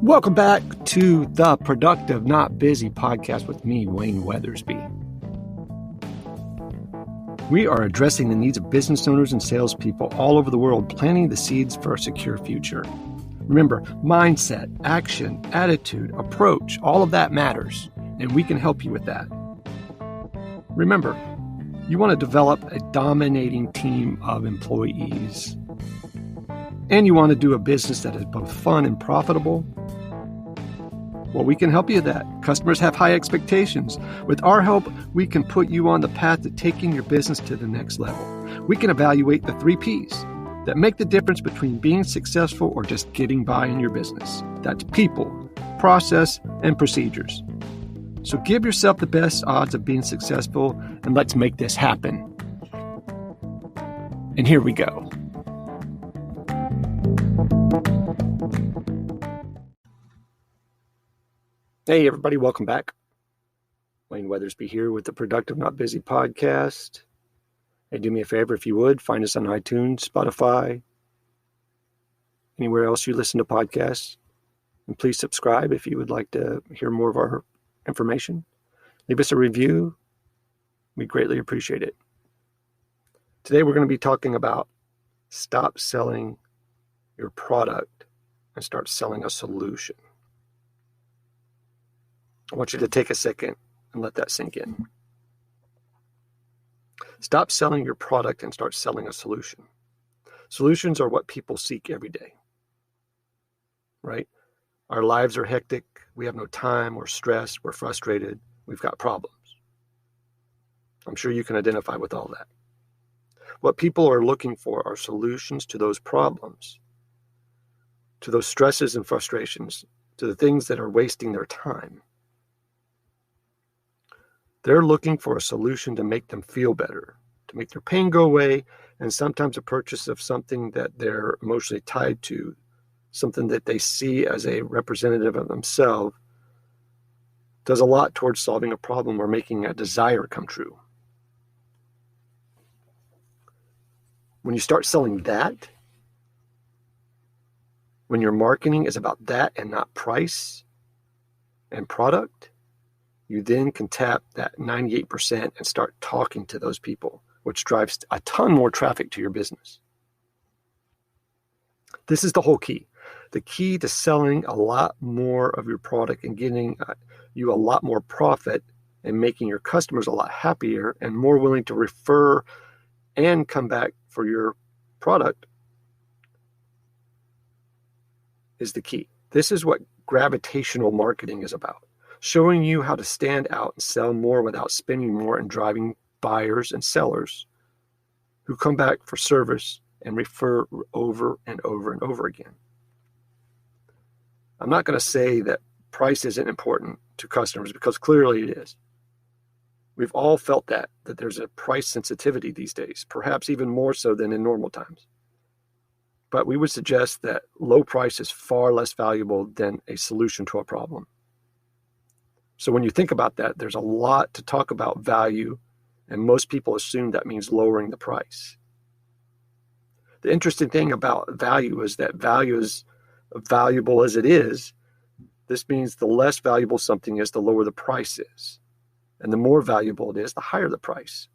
Welcome back to the Productive Not Busy podcast with me, Wayne Weathersby. We are addressing the needs of business owners and salespeople all over the world, planting the seeds for a secure future. Remember, mindset, action, attitude, approach, all of that matters, and we can help you with that. Remember, you want to develop a dominating team of employees, and you want to do a business that is both fun and profitable. Well, we can help you with that. Customers have high expectations. With our help, we can put you on the path to taking your business to the next level. We can evaluate the 3 Ps that make the difference between being successful or just getting by in your business. That's people, process, and procedures. So give yourself the best odds of being successful, and let's make this happen. And here we go. Hey, everybody, welcome back. Wayne Weathersby here with the Productive Not Busy podcast. Hey, do me a favor, if you would, find us on iTunes, Spotify, anywhere else you listen to podcasts. And please subscribe if you would like to hear more of our information. Leave us a review. We greatly appreciate it. Today, we're going to be talking about stop selling your product and start selling a solution. I want you to take a second and let that sink in. Stop selling your product and start selling a solution. Solutions are what people seek every day, right? Our lives are hectic. We have no time. We're stressed. We're frustrated. We've got problems. I'm sure you can identify with all that. What people are looking for are solutions to those problems, to those stresses and frustrations, to the things that are wasting their time. They're looking for a solution to make them feel better, to make their pain go away, and sometimes a purchase of something that they're emotionally tied to, something that they see as a representative of themselves, does a lot towards solving a problem or making a desire come true. When you start selling that, when your marketing is about that and not price and product, you then can tap that 98% and start talking to those people, which drives a ton more traffic to your business. This is the whole key. The key to selling a lot more of your product and getting you a lot more profit and making your customers a lot happier and more willing to refer and come back for your product is the key. This is what gravitational marketing is about. Showing you how to stand out and sell more without spending more and driving buyers and sellers who come back for service and refer over and over and over again. I'm not going to say that price isn't important to customers because clearly it is. We've all felt that there's a price sensitivity these days, perhaps even more so than in normal times. But we would suggest that low price is far less valuable than a solution to a problem. So when you think about that, there's a lot to talk about value, and most people assume that means lowering the price. The interesting thing about value is that value is valuable as it is. This means the less valuable something is, the lower the price is. And the more valuable it is, the higher the price.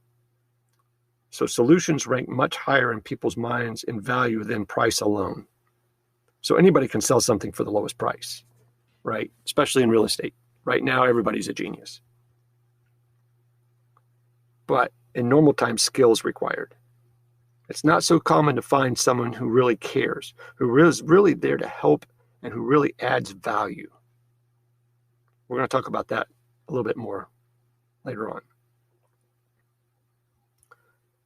So solutions rank much higher in people's minds in value than price alone. So anybody can sell something for the lowest price, right? Especially in real estate. Right now, everybody's a genius. But in normal times, skill is required. It's not so common to find someone who really cares, who is really there to help, and who really adds value. We're going to talk about that a little bit more later on.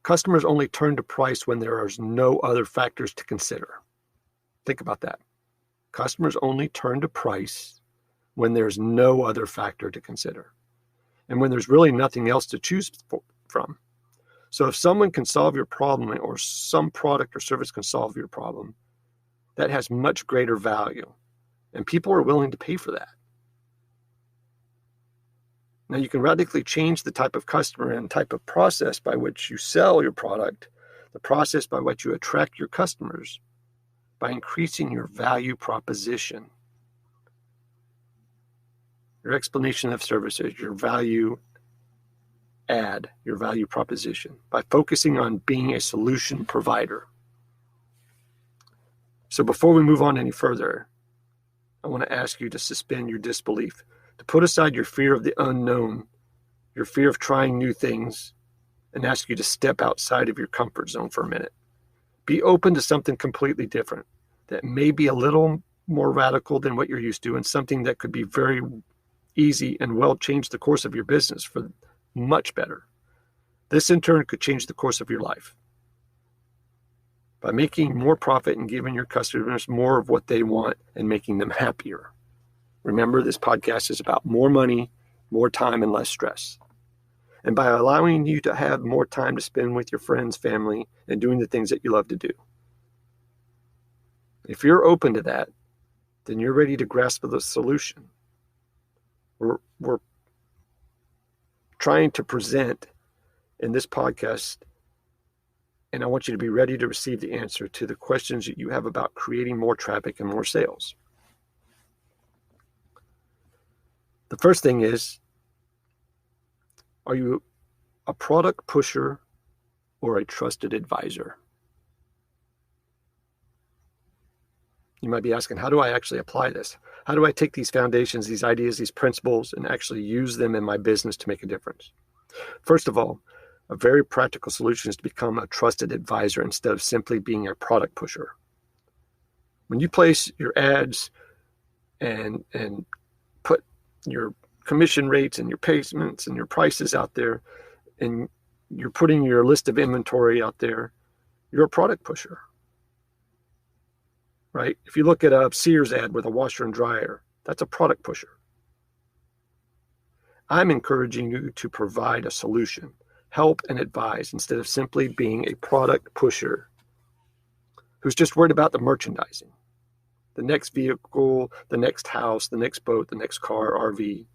Customers only turn to price when there are no other factors to consider. Think about that. Customers only turn to price when there's no other factor to consider, and when there's really nothing else to choose from. So if someone can solve your problem, or some product or service can solve your problem, that has much greater value, and people are willing to pay for that. Now, you can radically change the type of customer and type of process by which you sell your product, the process by which you attract your customers, by increasing your value proposition. your explanation of services, your value add, your value proposition, by focusing on being a solution provider. So before we move on any further, I want to ask you to suspend your disbelief, to put aside your fear of the unknown, your fear of trying new things, and ask you to step outside of your comfort zone for a minute. Be open to something completely different that may be a little more radical than what you're used to, and something that could be very easy and will change the course of your business for much better. This in turn could change the course of your life. By making more profit and giving your customers more of what they want and making them happier. Remember, this podcast is about more money, more time, and less stress. And by allowing you to have more time to spend with your friends, family, and doing the things that you love to do. If you're open to that, then you're ready to grasp the solution. We're trying to present in this podcast, and I want you to be ready to receive the answer to the questions that you have about creating more traffic and more sales. The first thing is, are you a product pusher or a trusted advisor? You might be asking, how do I actually apply this? How do I take these foundations, these ideas, these principles, and actually use them in my business to make a difference? First of all, a very practical solution is to become a trusted advisor instead of simply being a product pusher. When you place your ads and put your commission rates and your payments and your prices out there, and you're putting your list of inventory out there, you're a product pusher. Right? If you look at a Sears ad with a washer and dryer, that's a product pusher. I'm encouraging you to provide a solution, help and advise, instead of simply being a product pusher who's just worried about the merchandising, the next vehicle, the next house, the next boat, the next car, RV,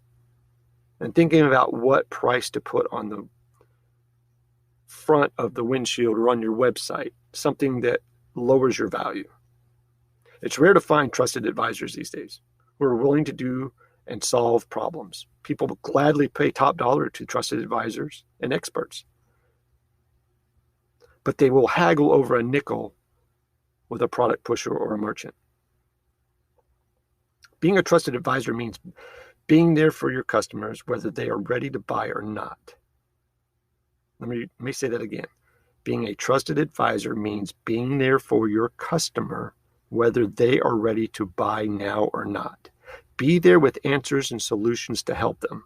and thinking about what price to put on the front of the windshield or on your website, something that lowers your value. It's rare to find trusted advisors these days who are willing to do and solve problems. People will gladly pay top dollar to trusted advisors and experts, but they will haggle over a nickel with a product pusher or a merchant. Being a trusted advisor means being there for your customers, whether they are ready to buy or not. Let me say that again. Being a trusted advisor means being there for your customer, whether they are ready to buy now or not. Be there with answers and solutions to help them.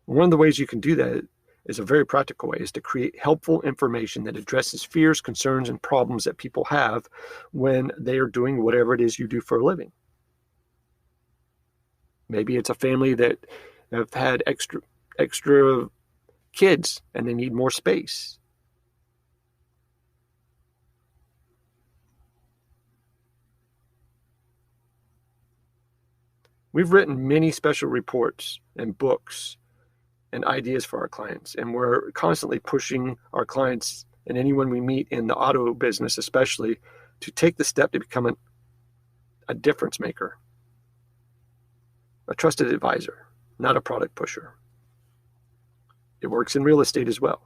One of the ways you can do that is a very practical way, is to create helpful information that addresses fears, concerns, and problems that people have when they are doing whatever it is you do for a living. Maybe it's a family that have had extra kids and they need more space. We've written many special reports and books and ideas for our clients, and we're constantly pushing our clients and anyone we meet in the auto business especially to take the step to become a difference maker, a trusted advisor, not a product pusher. It works in real estate as well.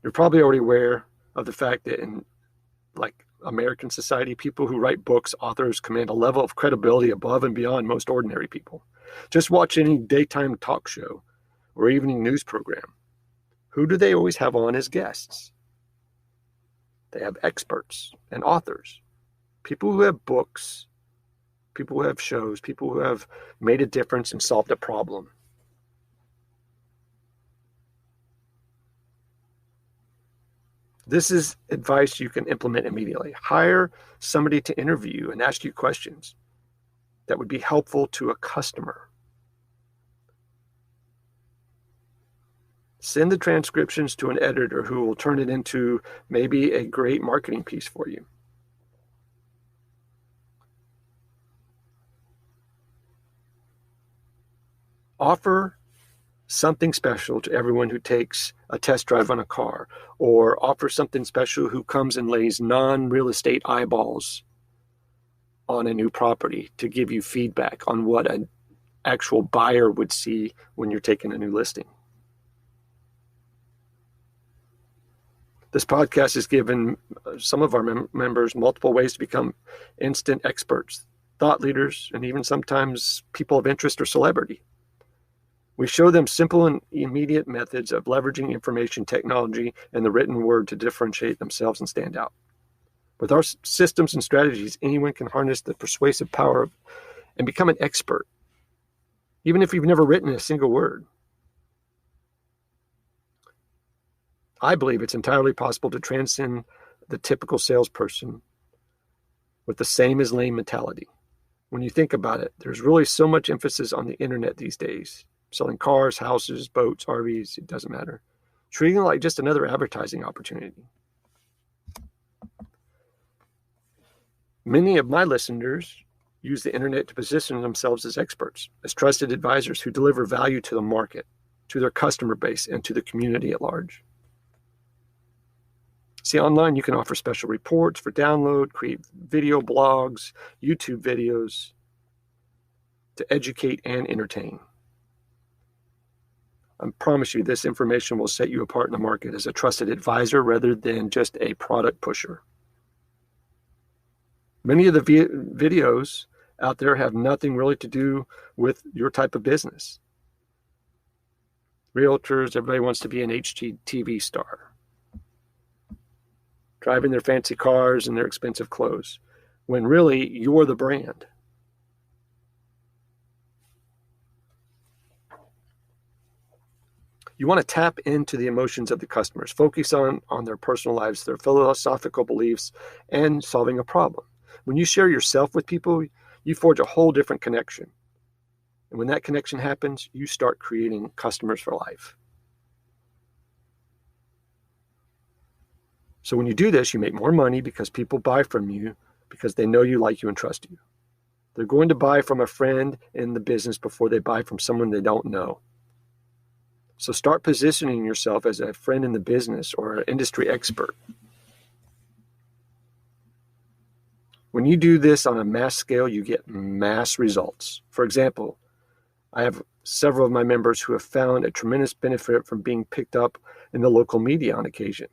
You're probably already aware of the fact that in American society, people who write books, authors, command a level of credibility above and beyond most ordinary people. Just watch any daytime talk show or evening news program. Who do they always have on as guests? They have experts and authors, people who have books, people who have shows, people who have made a difference and solved a problem. This is advice you can implement immediately. Hire somebody to interview you and ask you questions that would be helpful to a customer. Send the transcriptions to an editor who will turn it into maybe a great marketing piece for you. Offer something special to everyone who takes a test drive on a car, or offer something special who comes and lays non-real estate eyeballs on a new property to give you feedback on what an actual buyer would see when you're taking a new listing. This podcast has given some of our members multiple ways to become instant experts, thought leaders, and even sometimes people of interest or celebrity. We show them simple and immediate methods of leveraging information technology and the written word to differentiate themselves and stand out. With our systems and strategies, anyone can harness the persuasive power and become an expert, even if you've never written a single word. I believe it's entirely possible to transcend the typical salesperson with the same as lame mentality. When you think about it, there's really so much emphasis on the internet these days. Selling cars, houses, boats, RVs, it doesn't matter. Treating it like just another advertising opportunity. Many of my listeners use the internet to position themselves as experts, as trusted advisors who deliver value to the market, to their customer base, and to the community at large. See, online you can offer special reports for download, create video blogs, YouTube videos to educate and entertain. I promise you this information will set you apart in the market as a trusted advisor rather than just a product pusher. Many of the videos out there have nothing really to do with your type of business. Realtors, everybody wants to be an HGTV star, driving their fancy cars and their expensive clothes, when really you're the brand. You want to tap into the emotions of the customers, focus on their personal lives, their philosophical beliefs, and solving a problem. When you share yourself with people, you forge a whole different connection. And when that connection happens, you start creating customers for life. So when you do this, you make more money because people buy from you because they know you, like you, and trust you. They're going to buy from a friend in the business before they buy from someone they don't know. So start positioning yourself as a friend in the business or an industry expert. When you do this on a mass scale, you get mass results. For example, I have several of my members who have found a tremendous benefit from being picked up in the local media on occasion,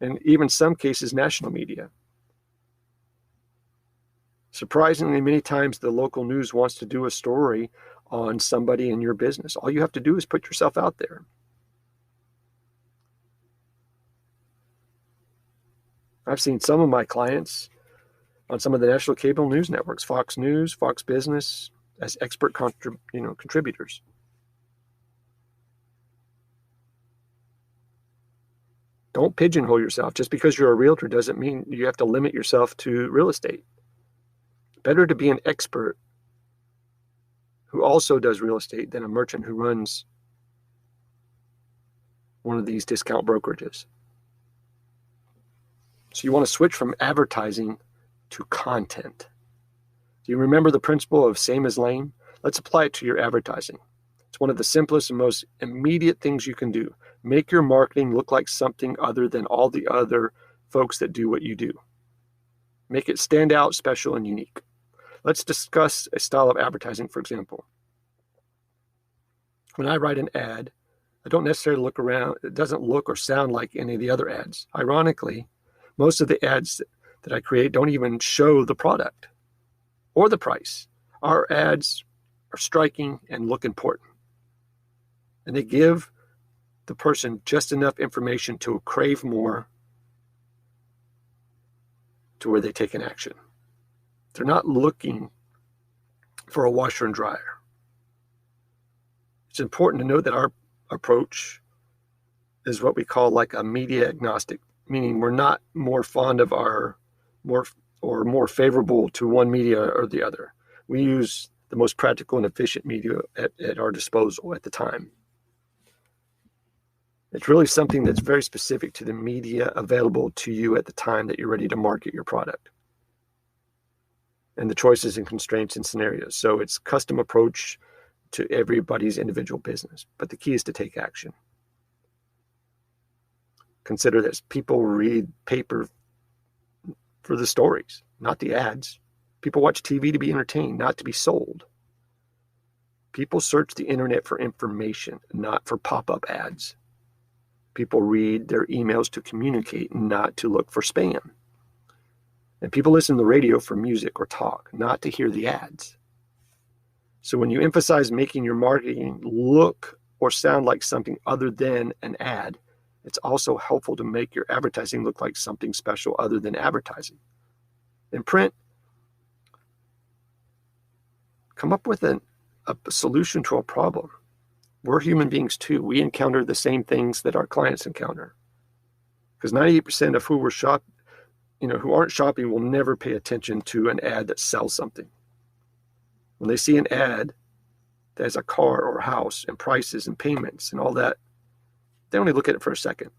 and even some cases national media. Surprisingly, many times the local news wants to do a story on somebody in your business. All you have to do is put yourself out there. I've seen some of my clients on some of the national cable news networks, Fox News, Fox Business, as expert contributors. Don't pigeonhole yourself. Just because you're a realtor doesn't mean you have to limit yourself to real estate. Better to be an expert who also does real estate than a merchant who runs one of these discount brokerages. So you want to switch from advertising to content. Do you remember the principle of same as lame? Let's apply it to your advertising. It's one of the simplest and most immediate things you can do. Make your marketing look like something other than all the other folks that do what you do. Make it stand out, special, and unique. Let's discuss a style of advertising, for example. When I write an ad, I don't necessarily look around. It doesn't look or sound like any of the other ads. Ironically, most of the ads that I create don't even show the product or the price. Our ads are striking and look important. And they give the person just enough information to crave more to where they take an action. They're not looking for a washer and dryer. It's important to note that our approach is what we call like a media agnostic, meaning we're not more fond of more favorable to one media or the other. We use the most practical and efficient media at our disposal at the time. It's really something that's very specific to the media available to you at the time that you're ready to market your product, and the choices and constraints and scenarios. So it's custom approach to everybody's individual business. But the key is to take action. Consider this. People read paper for the stories, not the ads. People watch TV to be entertained, not to be sold. People search the internet for information, not for pop-up ads. People read their emails to communicate, not to look for spam. And people listen to the radio for music or talk, not to hear the ads. So when you emphasize making your marketing look or sound like something other than an ad, it's also helpful to make your advertising look like something special other than advertising. In print, come up with a solution to a problem. We're human beings too. We encounter the same things that our clients encounter. Because 98% of who aren't shopping will never pay attention to an ad that sells something. When they see an ad that has a car or a house and prices and payments and all that, they only look at it for a second.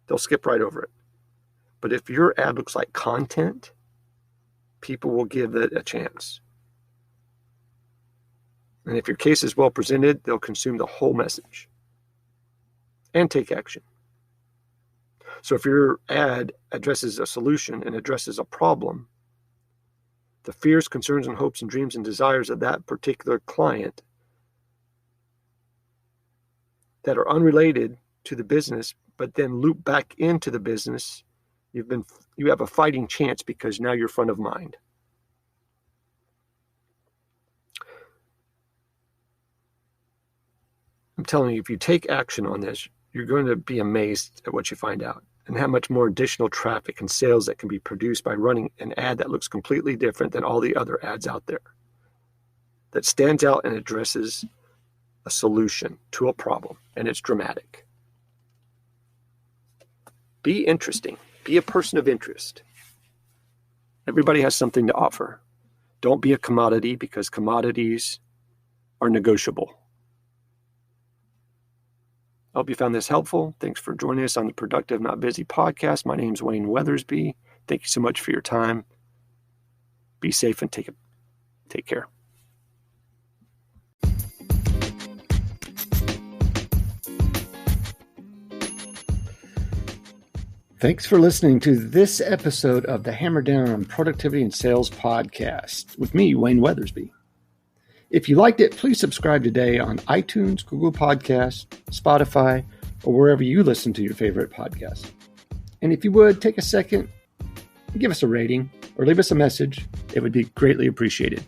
They'll skip right over it. But if your ad looks like content, people will give it a chance. And if your case is well presented, they'll consume the whole message and take action. So if your ad addresses a solution and addresses a problem, the fears, concerns, and hopes and dreams and desires of that particular client that are unrelated to the business, but then loop back into the business, you have a fighting chance because now you're front of mind. I'm telling you, if you take action on this, you're going to be amazed at what you find out and how much more additional traffic and sales that can be produced by running an ad that looks completely different than all the other ads out there, that stands out and addresses a solution to a problem, and it's dramatic. Be interesting. Be a person of interest. Everybody has something to offer. Don't be a commodity, because commodities are negotiable. I hope you found this helpful. Thanks for joining us on the Productive Not Busy podcast. My name's Wayne Weathersby. Thank you so much for your time. Be safe and take care. Thanks for listening to this episode of the Hammer Down on Productivity and Sales podcast with me, Wayne Weathersby. If you liked it, please subscribe today on iTunes, Google Podcasts, Spotify, or wherever you listen to your favorite podcasts. And if you would, take a second and give us a rating or leave us a message. It would be greatly appreciated.